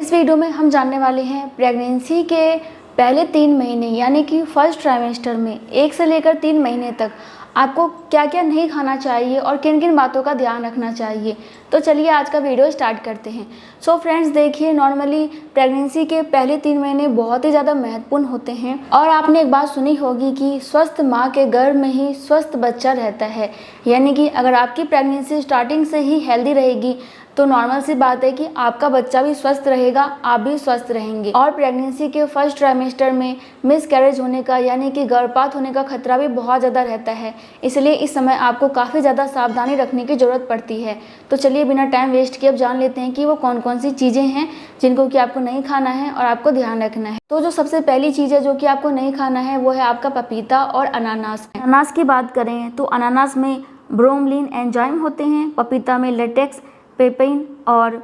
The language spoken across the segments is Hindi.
इस वीडियो में हम जानने वाले हैं प्रेगनेंसी के पहले 3 महीने यानी कि फर्स्ट ट्राइमेस्टर में 1 से लेकर 3 महीने तक आपको क्या क्या नहीं खाना चाहिए और किन किन बातों का ध्यान रखना चाहिए। तो चलिए आज का वीडियो स्टार्ट करते हैं। सो फ्रेंड्स, देखिए नॉर्मली प्रेगनेंसी के पहले 3 महीने बहुत ही ज़्यादा महत्वपूर्ण होते हैं और आपने एक बात सुनी होगी कि स्वस्थ माँ के गर्भ में ही स्वस्थ बच्चा रहता है। यानी कि अगर आपकी प्रेगनेंसी स्टार्टिंग से ही हेल्दी रहेगी तो नॉर्मल सी बात है कि आपका बच्चा भी स्वस्थ रहेगा, आप भी स्वस्थ रहेंगे। और प्रेगनेंसी के फर्स्ट ट्राइमेस्टर में मिसकैरेज होने का यानी कि गर्भपात होने का खतरा भी बहुत ज़्यादा रहता है, इसलिए इस समय आपको काफ़ी ज़्यादा सावधानी रखने की ज़रूरत पड़ती है। तो चलिए बिना टाइम वेस्ट किए अब जान लेते हैं कि वो कौन कौन सी चीज़ें हैं जिनको कि आपको नहीं खाना है और आपको ध्यान रखना है। तो जो सबसे पहली चीज़ है जो कि आपको नहीं खाना है वो है आपका पपीता और अनानास। अनानास की बात करें तो अनानास में ब्रोमलिन एंजाइम होते हैं, पपीता में लेटेक्स, पेपेइन और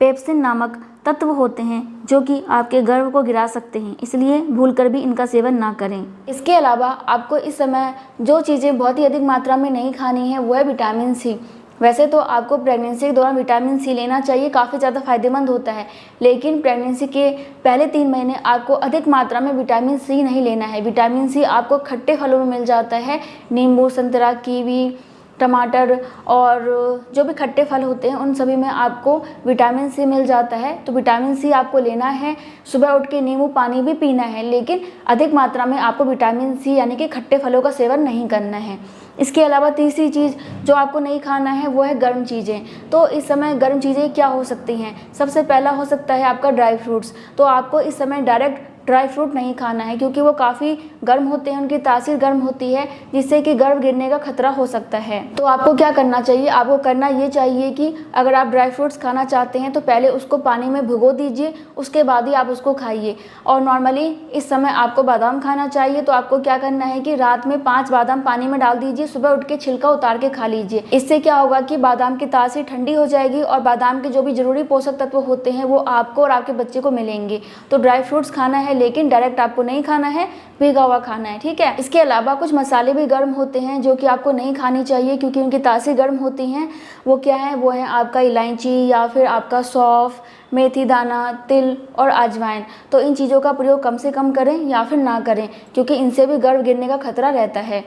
पेप्सिन नामक तत्व होते हैं जो कि आपके गर्भ को गिरा सकते हैं, इसलिए भूलकर भी इनका सेवन ना करें। इसके अलावा आपको इस समय जो चीज़ें बहुत ही अधिक मात्रा में नहीं खानी है वो है विटामिन सी। वैसे तो आपको प्रेगनेंसी के दौरान विटामिन सी लेना चाहिए, काफ़ी ज़्यादा फायदेमंद होता है, लेकिन प्रेगनेंसी के पहले 3 महीने आपको अधिक मात्रा में विटामिन सी नहीं लेना है। विटामिन सी आपको खट्टे फलों में मिल जाता है, नींबू, संतरा, कीवी, टमाटर और जो भी खट्टे फल होते हैं उन सभी में आपको विटामिन सी मिल जाता है। तो विटामिन सी आपको लेना है, सुबह उठ के नींबू पानी भी पीना है, लेकिन अधिक मात्रा में आपको विटामिन सी यानी कि खट्टे फलों का सेवन नहीं करना है। इसके अलावा तीसरी चीज़ जो आपको नहीं खाना है वो है गर्म चीज़ें। तो इस समय गर्म चीज़ें क्या हो सकती हैं? सबसे पहला हो सकता है आपका ड्राई फ्रूट्स। तो आपको इस समय डायरेक्ट ड्राई फ्रूट नहीं खाना है क्योंकि वो काफ़ी गर्म होते हैं, उनकी तासीर गर्म होती है जिससे कि गर्भ गिरने का खतरा हो सकता है। तो आपको क्या करना चाहिए? आपको करना ये चाहिए कि अगर आप ड्राई फ्रूट्स खाना चाहते हैं तो पहले उसको पानी में भिगो दीजिए, उसके बाद ही आप उसको खाइए। और नॉर्मली इस समय आपको बादाम खाना चाहिए, तो आपको क्या करना है कि रात में 5 बादाम पानी में डाल दीजिए, सुबह उठ के छिलका उतार के खा लीजिए। इससे क्या होगा कि बादाम की तासीर ठंडी हो जाएगी और बादाम के जो भी जरूरी पोषक तत्व होते हैं वो आपको और आपके बच्चे को मिलेंगे। तो ड्राई फ्रूट्स खाना है लेकिन डायरेक्ट आपको नहीं खाना है, भिगा हुआ खाना है, ठीक है। इसके अलावा कुछ मसाले भी गर्म होते हैं जो कि आपको नहीं खानी चाहिए क्योंकि उनकी तासीर गर्म होती हैं। वो क्या है? वो है आपका इलायची या फिर आपका सौंफ, मेथी दाना, तिल और अजवाइन। तो इन चीज़ों का प्रयोग कम से कम करें या फिर ना करें क्योंकि इनसे भी गर्भ गिरने का खतरा रहता है।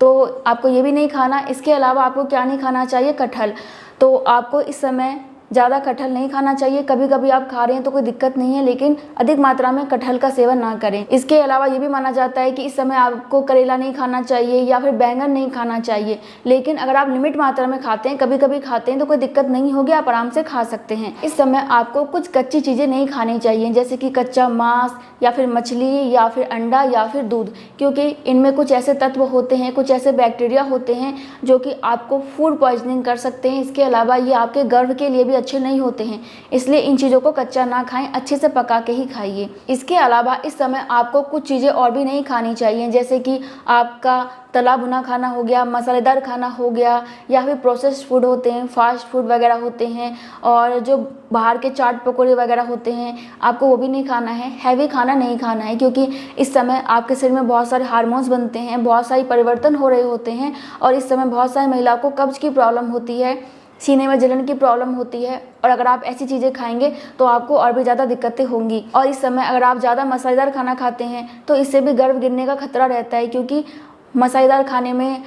तो आपको ये भी नहीं खाना। इसके अलावा आपको क्या नहीं खाना चाहिए? कटहल। तो आपको इस समय ज़्यादा कटहल नहीं खाना चाहिए। कभी कभी आप खा रहे हैं तो कोई दिक्कत नहीं है, लेकिन अधिक मात्रा में कटहल का सेवन ना करें। इसके अलावा ये भी माना जाता है कि इस समय आपको करेला नहीं खाना चाहिए या फिर बैंगन नहीं खाना चाहिए, लेकिन अगर आप लिमिट मात्रा में खाते हैं, कभी कभी खाते हैं तो कोई दिक्कत नहीं होगी, आप आराम से खा सकते हैं। इस समय आपको कुछ कच्ची चीज़ें नहीं खानी चाहिए जैसे कि कच्चा मांस या फिर मछली या फिर अंडा या फिर दूध, क्योंकि इनमें कुछ ऐसे तत्व होते हैं, कुछ ऐसे बैक्टीरिया होते हैं जो कि आपको फूड पॉइजनिंग कर सकते हैं। इसके अलावा ये आपके गर्भ के लिए भी अच्छे नहीं होते हैं, इसलिए इन चीज़ों को कच्चा ना खाएं, अच्छे से पका के ही खाइए। इसके अलावा इस समय आपको कुछ चीज़ें और भी नहीं खानी चाहिए जैसे कि आपका तला भुना खाना हो गया, मसालेदार खाना हो गया या फिर प्रोसेस्ड फूड होते हैं, फास्ट फूड वगैरह होते हैं और जो बाहर के चाट पकौड़े वगैरह होते हैं, आपको वो भी नहीं खाना है। हैवी खाना नहीं खाना है क्योंकि इस समय आपके शरीर में बहुत सारे हार्मोन्स बनते हैं, बहुत सारी परिवर्तन हो रहे होते हैं और इस समय बहुत सारी महिलाओं को कब्ज की प्रॉब्लम होती है, सीने में जलन की प्रॉब्लम होती है और अगर आप ऐसी चीज़ें खाएंगे तो आपको और भी ज़्यादा दिक्कतें होंगी। और इस समय अगर आप ज़्यादा मसालेदार खाना खाते हैं तो इससे भी गर्भ गिरने का खतरा रहता है क्योंकि मसालेदार खाने में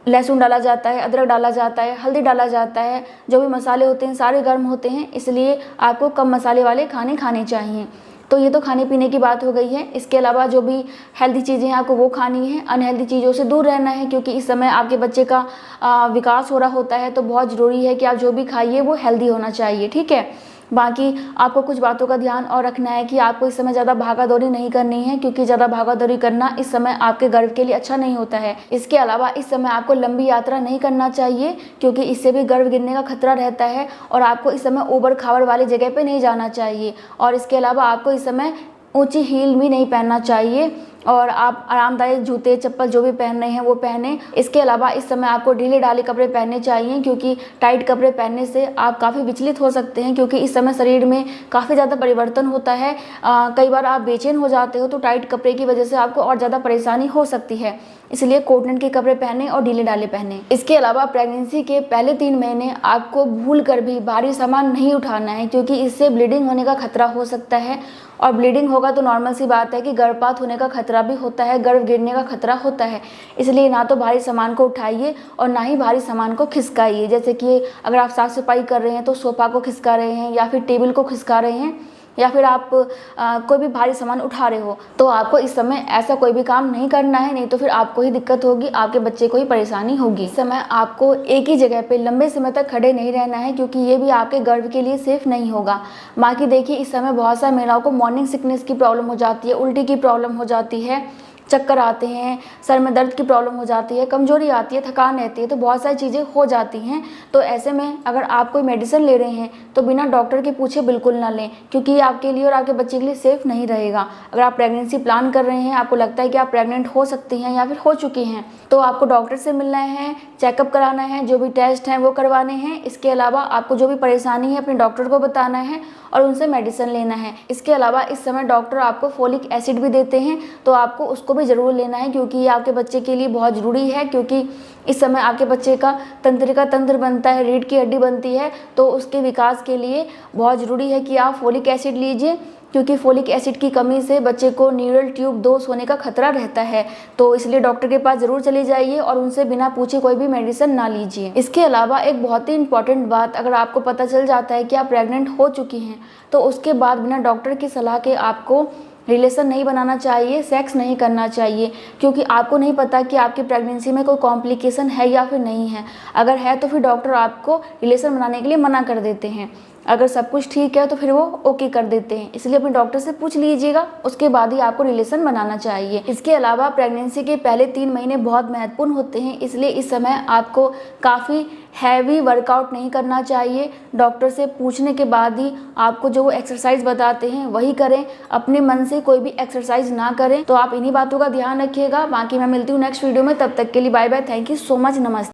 लहसुन डाला जाता है, अदरक डाला जाता है, हल्दी डाला जाता है, जो भी मसाले होते हैं सारे गर्म होते हैं, इसलिए आपको कम मसाले वाले खाने खाने चाहिए। तो ये तो खाने पीने की बात हो गई है। इसके अलावा जो भी हेल्दी चीज़ें हैं आपको वो खानी है, अनहेल्दी चीज़ों से दूर रहना है क्योंकि इस समय आपके बच्चे का विकास हो रहा होता है, तो बहुत ज़रूरी है कि आप जो भी खाइए वो हेल्दी होना चाहिए, ठीक है। बाकी आपको कुछ बातों का ध्यान और रखना है कि आपको इस समय ज़्यादा भागा दौड़ी नहीं करनी है क्योंकि ज़्यादा भागा दौड़ी करना इस समय आपके गर्भ के लिए अच्छा नहीं होता है। इसके अलावा इस समय आपको लंबी यात्रा नहीं करना चाहिए क्योंकि इससे भी गर्भ गिरने का खतरा रहता है और आपको इस समय ऊबड़ खाबड़ वाली जगह पे नहीं जाना चाहिए। और इसके अलावा आपको इस समय ऊंची हील भी नहीं पहनना चाहिए और आप आरामदायक जूते चप्पल जो भी पहन रहे हैं वो पहने। इसके अलावा इस समय आपको ढीले ढाले कपड़े पहनने चाहिए, क्योंकि टाइट कपड़े पहनने से आप काफ़ी विचलित हो सकते हैं, क्योंकि इस समय शरीर में काफ़ी ज़्यादा परिवर्तन होता है। कई बार आप बेचैन हो जाते हो, तो टाइट कपड़े की वजह से आपको और ज़्यादा परेशानी हो सकती है। इसलिए कॉटन के कपड़े पहने और ढीले ढाले पहने। इसके अलावा प्रेगनेंसी के पहले 3 महीने आपको भूल कर भी भारी सामान नहीं उठाना है, क्योंकि इससे ब्लीडिंग होने का खतरा हो सकता है। और ब्लीडिंग होगा तो नॉर्मल सी बात है कि गर्भपात होने का खतरा भी होता है, गर्भ गिरने का खतरा होता है। इसलिए ना तो भारी सामान को उठाइए और ना ही भारी सामान को खिसकाइए। जैसे कि अगर आप साफ सफाई कर रहे हैं तो सोफा को खिसका रहे हैं या फिर टेबल को खिसका रहे हैं, या फिर आप कोई भी भारी सामान उठा रहे हो, तो आपको इस समय ऐसा कोई भी काम नहीं करना है, नहीं तो फिर आपको ही दिक्कत होगी, आपके बच्चे को ही परेशानी होगी। इस समय आपको एक ही जगह पे लंबे समय तक खड़े नहीं रहना है, क्योंकि ये भी आपके गर्भ के लिए सेफ नहीं होगा। बाकी देखिए, इस समय बहुत सारी महिलाओं को मॉर्निंग सिकनेस की प्रॉब्लम हो जाती है, उल्टी की प्रॉब्लम हो जाती है, चक्कर आते हैं, सर में दर्द की प्रॉब्लम हो जाती है, कमजोरी आती है, थकान रहती है, तो बहुत सारी चीज़ें हो जाती हैं। तो ऐसे में अगर आप कोई मेडिसिन ले रहे हैं तो बिना डॉक्टर के पूछे बिल्कुल ना लें, क्योंकि ये आपके लिए और आपके बच्चे के लिए सेफ़ नहीं रहेगा। अगर आप प्रेगनेंसी प्लान कर रहे हैं, आपको लगता है कि आप प्रेग्नेंट हो सकती हैं या फिर हो चुकी हैं, तो आपको डॉक्टर से मिलना है, चेकअप कराना है, जो भी टेस्ट हैं वो करवाने हैं। इसके अलावा आपको जो भी परेशानी है अपने डॉक्टर को बताना है और उनसे मेडिसिन लेना है। इसके अलावा इस समय डॉक्टर आपको फोलिक एसिड भी देते हैं, तो आपको उसको भी ज़रूर लेना है, क्योंकि ये आपके बच्चे के लिए बहुत ज़रूरी है। क्योंकि इस समय आपके बच्चे का तंत्रिका तंत्र बनता है, रीढ़ की हड्डी बनती है, तो उसके विकास के लिए बहुत ज़रूरी है कि आप फोलिक एसिड लीजिए, क्योंकि फोलिक एसिड की कमी से बच्चे को न्यूरल ट्यूब दोष होने का खतरा रहता है। तो इसलिए डॉक्टर के पास ज़रूर चले जाइए और उनसे बिना पूछे कोई भी मेडिसिन ना लीजिए। इसके अलावा एक बहुत ही इंपॉर्टेंट बात, अगर आपको पता चल जाता है कि आप प्रेग्नेंट हो चुकी हैं, तो उसके बाद बिना डॉक्टर की सलाह के आपको रिलेशन नहीं बनाना चाहिए, सेक्स नहीं करना चाहिए, क्योंकि आपको नहीं पता कि आपकी प्रेगनेंसी में कोई कॉम्प्लिकेशन है या फिर नहीं है। अगर है तो फिर डॉक्टर आपको रिलेशन बनाने के लिए मना कर देते हैं। अगर सब कुछ ठीक है तो फिर वो ओके कर देते हैं। इसलिए अपने डॉक्टर से पूछ लीजिएगा, उसके बाद ही आपको रिलेशन बनाना चाहिए। इसके अलावा प्रेगनेंसी के पहले 3 महीने बहुत महत्वपूर्ण होते हैं, इसलिए इस समय आपको काफ़ी हैवी वर्कआउट नहीं करना चाहिए। डॉक्टर से पूछने के बाद ही आपको जो वो एक्सरसाइज बताते हैं वही करें, अपने मन से कोई भी एक्सरसाइज ना करें। तो आप इन्हीं बातों का ध्यान रखिएगा। बाकी मैं मिलती हूँ नेक्स्ट वीडियो में, तब तक के लिए bye bye, thank you so much, नमस्ते।